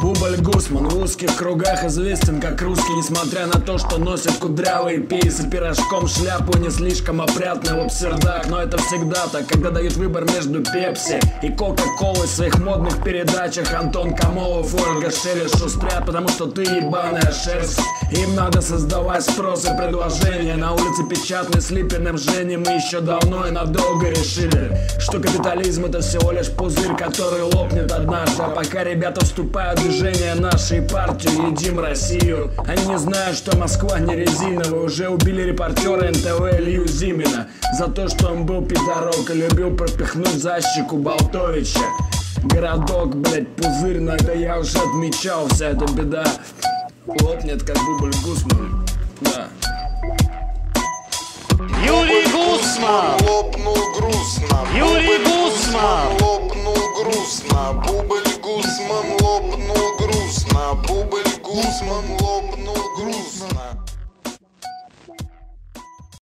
Бубль Гусман в узких кругах известен как русский, несмотря на то, что носит кудрявые пейсы, пирожком шляпу не слишком опрятный лапсердак. Но это всегда так, когда дают выбор между Пепси и Кока-Колой в своих модных передачах. Антон Камолов, Ольга Шелест шустрят, потому что ты ебаная шерсть. Им надо создавать спрос и предложение. На улице печатный с Липиным Женей мы еще давно и надолго решили, что капитализм это всего лишь пузырь, который лопнет однажды. А пока ребята вступают в движение нашей партии «Едим Россию», они не знают, что Москва не резиновая. Уже убили репортера НТВ Илью Зимина за то, что он был пидорок и любил пропихнуть за щеку Болтовича. Городок, блять, пузырь, но это я уже отмечал. Вся эта беда лопнет, как Бубль Гусман. Да. Юрий Гусман! Лопнул грустно. Юрий Гусман! Лопнул грустно. Бубль Гусман лопнул грустно. Бубль Гусман лопнул грустно.